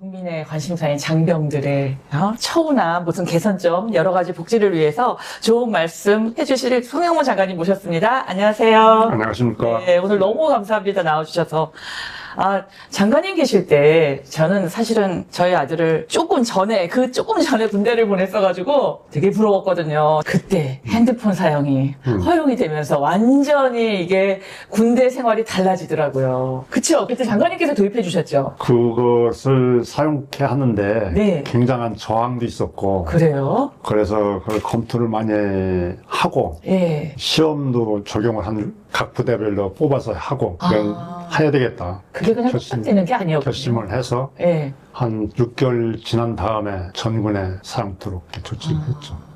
국민의 관심사인 장병들의 처우나 무슨 개선점 여러 가지 복지를 위해서 좋은 말씀 해주실 송영무 장관님 모셨습니다. 안녕하세요. 안녕하십니까. 네, 오늘 너무 감사합니다. 나와주셔서. 장관님 계실 때 저는 사실은 저희 아들을 조금 전에 군대를 보냈어가지고 되게 부러웠거든요. 그때 핸드폰 사용이 허용이 되면서 완전히 이게 군대 생활이 달라지더라고요. 그쵸? 그때 장관님께서 도입해 주셨죠? 그것을 사용케 하는데 네. 굉장한 저항도 있었고 그래요? 그래서 그걸 검토를 많이 하고 예. 시험도 적용을 한 각 부대별로 뽑아서 하고 그건 해야 되겠다. 그게 그냥 뚝딱 되는 게 아니었군요. 결심을 해서 예. 한 6개월 지난 다음에 전군에 사용토록 조치를 했죠.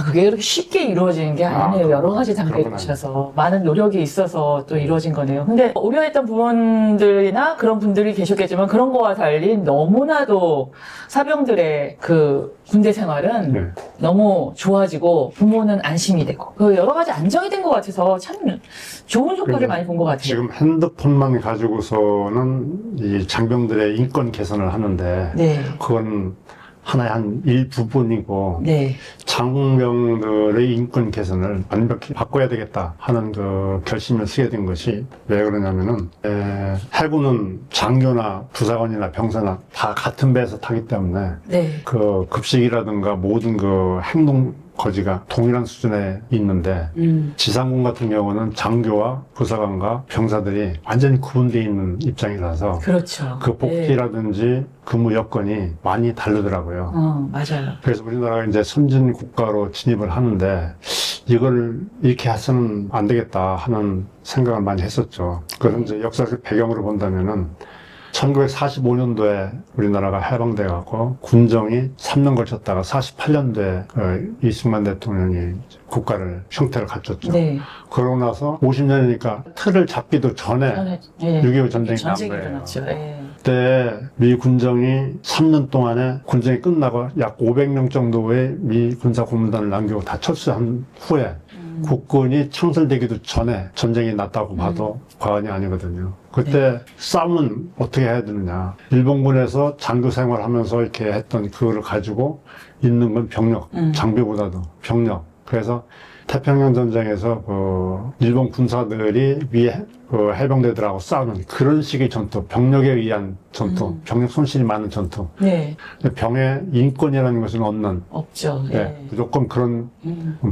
그게 그렇게 쉽게 이루어지는 게 아니네요. 여러 가지 단계에 그런 건 거쳐서 많은 노력이 있어서 또 이루어진 거네요. 근데 우려했던 부분들이나 그런 분들이 계셨겠지만 그런 거와 달리 너무나도 사병들의 그 군대 생활은 네. 너무 좋아지고 부모는 안심이 되고 그 여러 가지 안정이 된 것 같아서 참 좋은 효과를 많이 본 것 같아요. 지금 핸드폰만 가지고서는 이 장병들의 인권 개선을 하는데 네. 그건 하나의 한 일부분이고 네. 장병들의 인권 개선을 완벽히 바꿔야 되겠다 하는 그 결심을 쓰게 된 것이 왜 그러냐면은 해군은 장교나 부사관이나 병사나 다 같은 배에서 타기 때문에 네. 그 급식이라든가 모든 그 행동 거지가 동일한 수준에 있는데 지상군 같은 경우는 장교와 부사관과 병사들이 완전히 구분되어 있는 입장이라서 그렇죠. 그 복지라든지 근무 여건이 많이 다르더라고요. 맞아요. 그래서 우리나라가 이제 선진 국가로 진입을 하는데 이걸 이렇게 해서는 안 되겠다 하는 생각을 많이 했었죠. 그래서 이제 역사적 배경으로 본다면은 1945년도에 우리나라가 해방돼갖고 군정이 3년 걸쳤다가 48년도에 이승만 대통령이 국가를 형태를 갖췄죠. 네. 그러고 나서 50년이니까 틀을 잡기도 전에 예. 6.25 전쟁이 난 전쟁이 거예요. 일어났죠. 예. 그때 미 군정이 3년 동안에 군정이 끝나고 약 500명 정도의 미 군사 고문단을 남기고 다 철수한 후에 국군이 창설되기도 전에 전쟁이 났다고 봐도 과언이 아니거든요. 그때 싸움은 어떻게 해야 되느냐. 일본군에서 장교 생활하면서 이렇게 했던 그거를 가지고 있는 건 병력, 장비보다도 병력. 그래서 태평양 전쟁에서 일본 군사들이 위에 해병대들하고 싸우는 그런 식의 전투, 병력에 의한 전투, 병력 손실이 많은 전투. 네. 병의 인권이라는 것은 없는. 없죠. 네, 예. 무조건 그런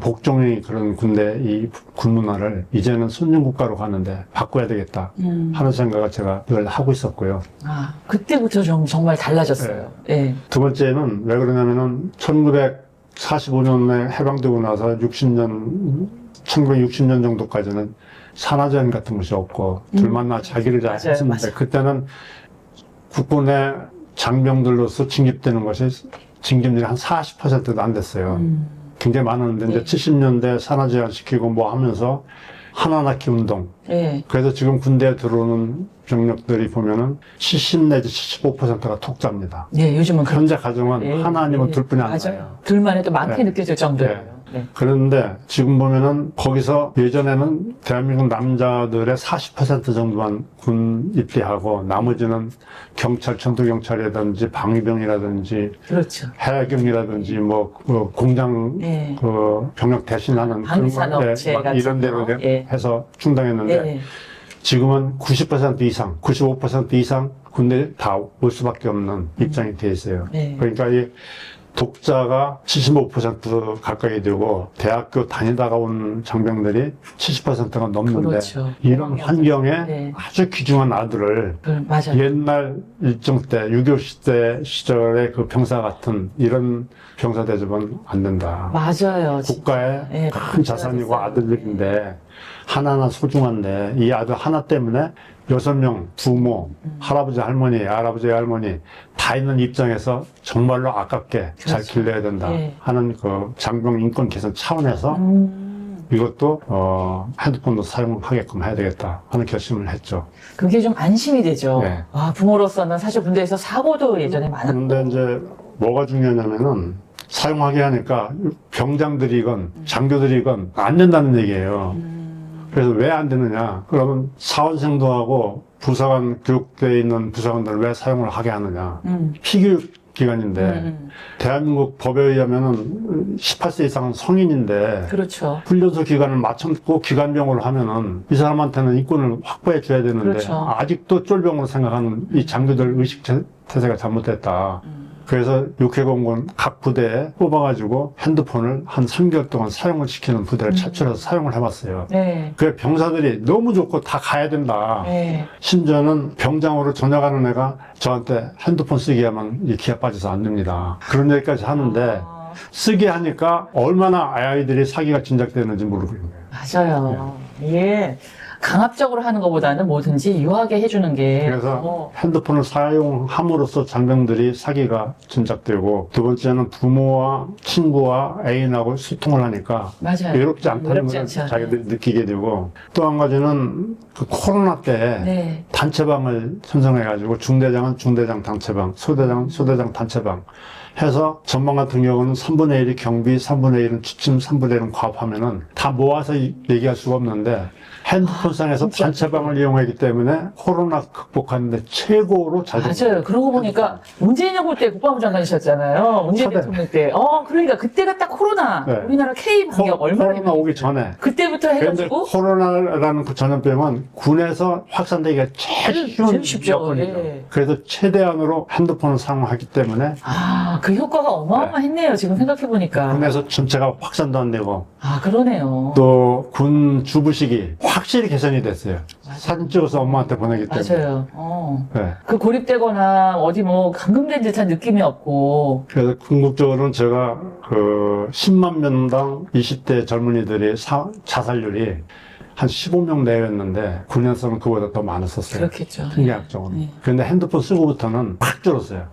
복종의 그런 군대 이 군 문화를 이제는 선진국가로 가는데 바꿔야 되겠다 하는 생각을 제가 늘 하고 있었고요. 그때부터 정말 달라졌어요. 예. 두 번째는 왜 그러냐면은 1945년에 해방되고 나서 1960년 정도까지는 산화제한 같은 것이 없고 둘만 나 자기를 잘 맞아요, 했었는데 맞아요. 그때는 국군의 장병들로서 징집되는 것이 징집률이 한 40%도 안 됐어요. 굉장히 많았는데 네. 이제 70년대 산화제한 시키고 뭐 하면서 하나 낳기 운동. 예. 그래서 지금 군대에 들어오는 병력들이 보면은 70 내지 75%가 독자입니다. 네, 요즘은 현재 가정은 예, 하나 아니면 예. 둘뿐이 안 맞아요. 나요. 둘만 해도 많게 네. 느껴질 정도예요. 네. 그런데 지금 보면은 거기서 예전에는 대한민국 남자들의 40% 정도만 군 입대하고 나머지는 경찰, 전투경찰이라든지 방위병이라든지 그렇죠. 해경이라든지 공장 예. 병력 대신하는 방위산업체 같은 이런 데로 거. 예. 해서 충당했는데 예. 지금은 90% 이상, 95% 이상 군대 다 올 수밖에 없는 입장이 돼 있어요. 네. 그러니까 이 독자가 75% 가까이 되고 대학교 다니다가 온 장병들이 70%가 넘는데 그렇죠. 이런 환경에 네. 아주 귀중한 아들을 맞아요. 옛날 일정 때 6.25 시대 시절의 그 병사 같은 이런 병사 대접은 안 된다. 맞아요. 국가의 네, 큰 자산이고 아들들인데 하나하나 소중한데 이 아들 하나 때문에 6명 부모, 할아버지 할머니, 할아버지 할머니 다 있는 입장에서 정말로 아깝게 잘 그렇죠. 길러야 된다 네. 하는 그 장병 인권 개선 차원에서 이것도 핸드폰도 사용하게끔 해야 되겠다 하는 결심을 했죠. 그게 좀 안심이 되죠. 네. 부모로서는 사실 군대에서 사고도 예전에 많았고. 그런데 이제 뭐가 중요하냐면은 사용하게 하니까 병장들이건 장교들이건 안 된다는 얘기예요. 그래서 왜 안 되느냐? 그러면 사원생도 하고 부사관 교육대에 있는 부사관들을 왜 사용을 하게 하느냐. 피교육 기관인데 대한민국 법에 의하면은 18세 이상은 성인인데 그렇죠. 훈련소 기간을 마쳤고 기간병으로 하면은 이 사람한테는 인권을 확보해 줘야 되는데 그렇죠. 아직도 쫄병으로 생각하는 이 장교들 의식 태세가 잘못됐다. 그래서 육해공군 각 부대에 뽑아가지고 핸드폰을 한 3개월 동안 사용을 시키는 부대를 차출해서 사용을 해봤어요. 네. 그 병사들이 너무 좋고 다 가야 된다. 네. 심지어는 병장으로 전역하는 애가 저한테 핸드폰 쓰게 하면 이 기아 빠져서 안 됩니다. 그런 얘기까지 하는데 쓰게 하니까 얼마나 아이들이 사기가 진작되는지 모르겠네요. 맞아요. 이게 강압적으로 하는 것보다는 뭐든지 유하게 해주는 게. 그래서 핸드폰을 사용함으로써 장병들이 사기가 진작되고 두 번째는 부모와 친구와 애인하고 소통을 하니까 맞아요. 외롭지 않다는 외롭지 걸 않죠. 자기들이 느끼게 되고 또 한 가지는 그 코로나 때 네. 단체방을 선정해가지고 중대장은 중대장 단체방, 소대장은 소대장 단체방 해서 전방 같은 경우는 3분의 1이 경비, 3분의 1은 지침, 3분의 1은 과업하면은 다 모아서 얘기할 수가 없는데 핸드폰상에서 단체방을 이용하기 때문에 코로나 극복하는데 최고로 잘 됐어요. 맞아요. 그러고 보니까 문재인 정부 때 국방부 장관이셨잖아요. 문재인 초대. 대통령 때. 그러니까 그때가 딱 코로나. 네. 우리나라 K 방역 얼마나 코로나 오기 전에. 그때부터 그런데 해가지고. 코로나라는 그 전염병은 군에서 확산되기가 제일 쉬운 제일 쉽죠. 여건이죠. 예. 그래서 최대한으로 핸드폰을 사용하기 때문에 그 효과가 어마어마했네요. 지금 생각해보니까. 군에서 전체가 확산도 안 되고 그러네요. 또 군 주부식이 확실히 개선이 됐어요. 사진 찍어서 엄마한테 보내기 때문에. 맞아요. 네. 그 고립되거나 어디 뭐 감금된 듯한 느낌이 없고. 그래서 궁극적으로는 제가 그 10만 명당 20대 젊은이들이 자살률이 한 15명 내외였는데 9년서는 그보다 더 많았었어요. 그렇겠죠. 통계학적으로. 네. 그런데 핸드폰 쓰고부터는 확 줄었어요.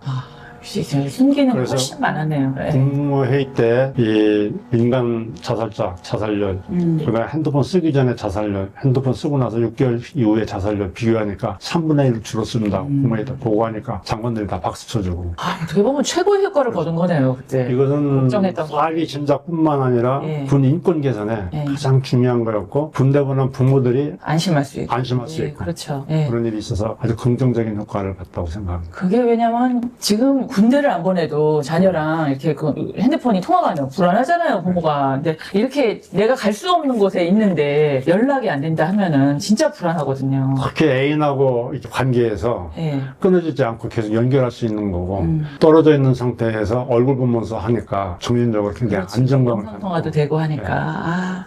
역시 숨기는 그래서 훨씬 많았네요. 네. 국무회의 때 이 민간 자살자, 자살률, 그다음에 핸드폰 쓰기 전에 자살률, 핸드폰 쓰고 나서 6개월 이후에 자살률 비교하니까 3분의 1 줄었습니다. 국무회의 때 보고하니까 장관들이 다 박수 쳐주고. 어떻게 보면 최고의 효과를 거둔 거네요, 그때. 이것은 걱정했던 거. 사기 진작뿐만 아니라 예. 군 인권 개선에 예. 가장 중요한 거였고 군대 보낸 부모들이 안심할 수 있고. 안심할 수 예, 있고 그렇죠. 예. 그런 일이 있어서 아주 긍정적인 효과를 봤다고 생각합니다. 그게 왜냐면 지금 군대를 안 보내도 자녀랑 이렇게 그 핸드폰이 통화가 안 되고 불안하잖아요, 부모가. 근데 이렇게 내가 갈 수 없는 곳에 있는데 연락이 안 된다 하면은 진짜 불안하거든요. 그렇게 애인하고 이렇게 관계에서 예. 끊어지지 않고 계속 연결할 수 있는 거고 떨어져 있는 상태에서 얼굴 보면서 하니까 정신적으로 굉장히 그렇지. 안정감을 영상 통화도 갖고. 되고 하니까.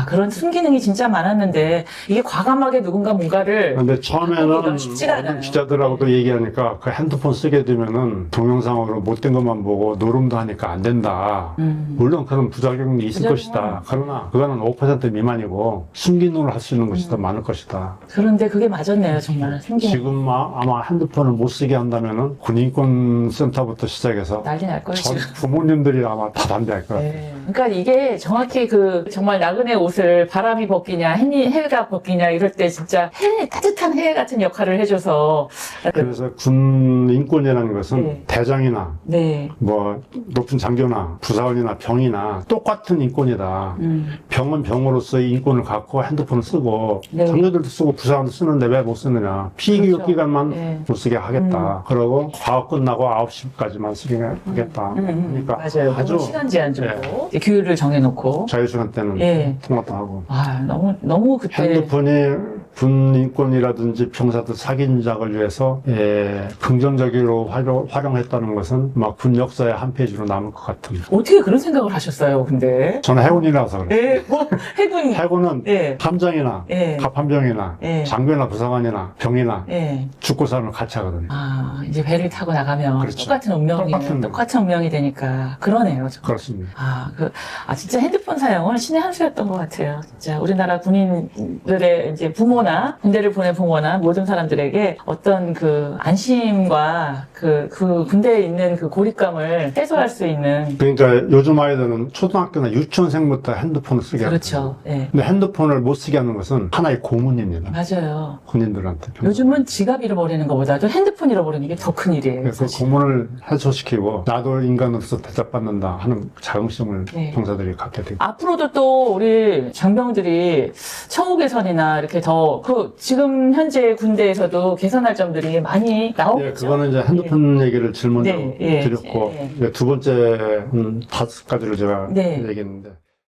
그런 순기능이 진짜 많았는데 이게 과감하게 누군가 뭔가를 근데 처음에는 바꾸기가 쉽지가 않아요. 어떤 기자들하고도 얘기하니까 그 핸드폰 쓰게 되면은 동영상으로 못된 것만 보고 노름도 하니까 안 된다. 물론 그런 부작용이 있을 부작용은- 것이다. 그러나 그거는 5% 미만이고 순기능을 할 수 있는 것이 더 많을 것이다. 그런데 그게 맞았네요, 정말. 순기능. 지금 아마 핸드폰을 못 쓰게 한다면은 군인권센터부터 시작해서 난리 날 거예요, 전 지금. 부모님들이 아마 다 반대할 거예요. 네. 그러니까 이게 정확히 정말 나그네 옷을 바람이 벗기냐, 해가 벗기냐, 이럴 때 진짜 따뜻한 해 같은 역할을 해줘서. 그래서 군 인권이라는 것은 네. 대장이나 네. 뭐 높은 장교나 부사관이나 병이나 똑같은 인권이다. 병은 병으로서의 인권을 갖고 핸드폰을 쓰고 네. 장교들도 쓰고 부사관도 쓰는데 왜 못 쓰느냐. 피교육 그렇죠. 기간만 네. 못 쓰게 하겠다. 그러고 과학 끝나고 9시까지만 쓰게 하겠다. 그러니까 맞아요. 아주 시간 제한 주고 규율을 정해놓고. 자유시간 때는 예. 통화도 하고. 너무 그때. 핸드폰이 군 인권이라든지 병사들 사기작을 위해서 긍정적으로 활용했다는 것은 막 군 역사의 한 페이지로 남을 것 같은. 어떻게 그런 생각을 하셨어요, 근데? 저는 해군이라서 그래요. 예, 해군. 해군은 예. 함장이나 예. 갑함병이나 예. 장교나 부사관이나 병이나 예. 죽고 사는 같이 하거든요. 이제 배를 타고 나가면 그렇죠. 똑같은 운명이 되니까. 그러네요. 정말. 그렇습니다. 진짜 핸드폰 사용은 신의 한 수였던 것 같아요. 진짜 우리나라 군인들의 이제 부모나 군대를 보낸 부모나 모든 사람들에게 어떤 그 안심과 그 군대에 있는 그 고립감을 해소할 수 있는. 그러니까 요즘 아이들은 초등학교나 유치원생부터 핸드폰을 쓰게 그렇죠. 하거든요. 예. 근데 핸드폰을 못 쓰게 하는 것은 하나의 고문입니다. 맞아요. 군인들한테. 요즘은 지갑 잃어버리는 것보다도 핸드폰 잃어버리는 게 더 큰 일이에요. 그래서 사실. 고문을 해소시키고 나도 인간으로서 대접받는다 하는 자긍심을 네. 병사들이 갖게 되고. 앞으로도 또 우리 장병들이 처우 개선이나 이렇게 더 지금 현재 군대에서도 개선할 점들이 많이 나오고 예, 그거는 이제 한두 편 얘기를 질문으로 네, 예, 드렸고, 예. 이제 두 번째 5가지를 제가 네. 얘기했는데.